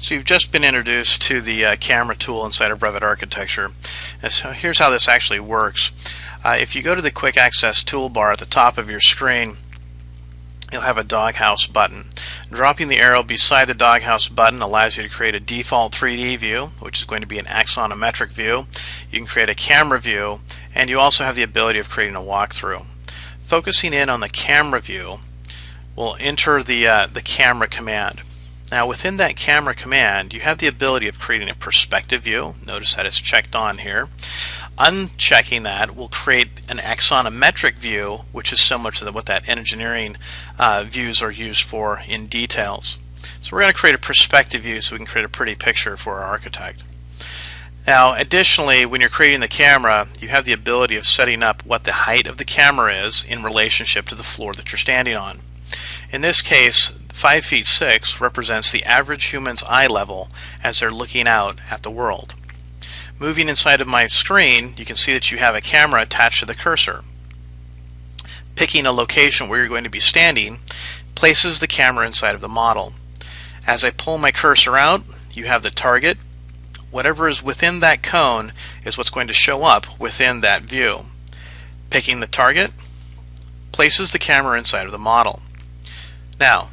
So you've just been introduced to the camera tool inside of Revit Architecture. And so here's how this actually works. If you go to the Quick Access toolbar at the top of your screen, you'll have a doghouse button. Dropping the arrow beside the doghouse button allows you to create a default 3D view, which is going to be an axonometric view. You can create a camera view, and you also have the ability of creating a walkthrough. Focusing in on the camera view, we'll enter the camera command. Now within that camera command, you have the ability of creating a perspective view. Notice that it's checked on here. Unchecking that will create an axonometric view, which is similar to what that engineering views are used for in details. So we're going to create a perspective view so we can create a pretty picture for our architect. Now additionally, when you're creating the camera, you have the ability of setting up what the height of the camera is in relationship to the floor that you're standing on. In this case, 5 feet 6 represents the average human's eye level as they're looking out at the world. Moving inside of my screen, you can see that you have a camera attached to the cursor. Picking a location where you're going to be standing places the camera inside of the model. As I pull my cursor out, you have the target. Whatever is within that cone is what's going to show up within that view. Picking the target places the camera inside of the model. Now,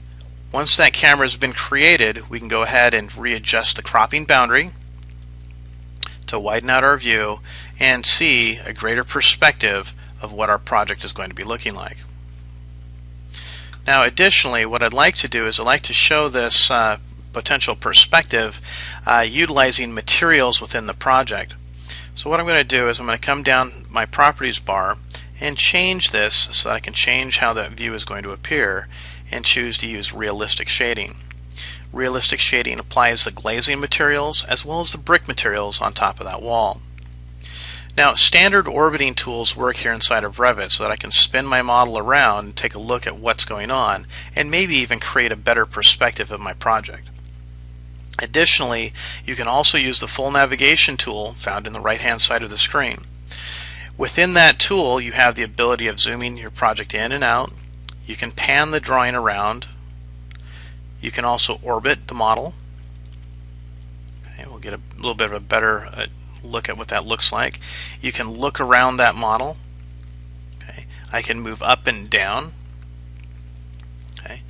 once that camera has been created, we can go ahead and readjust the cropping boundary to widen out our view and see a greater perspective of what our project is going to be looking like. Now additionally, what I'd like to do is I'd like to show this potential perspective utilizing materials within the project. So what I'm going to do is I'm going to come down my properties bar and change this so that I can change how that view is going to appear and choose to use realistic shading. Realistic shading applies the glazing materials as well as the brick materials on top of that wall. Now standard orbiting tools work here inside of Revit so that I can spin my model around and take a look at what's going on and maybe even create a better perspective of my project. Additionally, you can also use the full navigation tool found in the right hand side of the screen. Within that tool you have the ability of zooming your project in and out. You can pan the drawing around. You can also orbit the model. Okay, we'll get a little bit of a better look at what that looks like. You can look around that model. Okay, I can move up and down. Okay,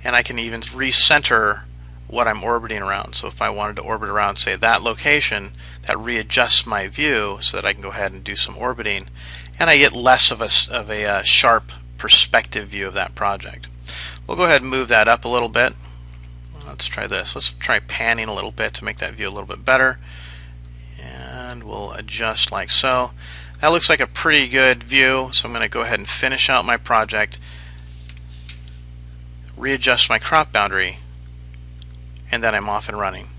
and I can even recenter what I'm orbiting around. So if I wanted to orbit around, say, that location, that readjusts my view so that I can go ahead and do some orbiting, and I get less of a sharp perspective view of that project. We'll go ahead and move that up a little bit. Let's try this. Let's try panning a little bit to make that view a little bit better. And we'll adjust like so. That looks like a pretty good view, so I'm going to go ahead and finish out my project, readjust my crop boundary, and then I'm off and running.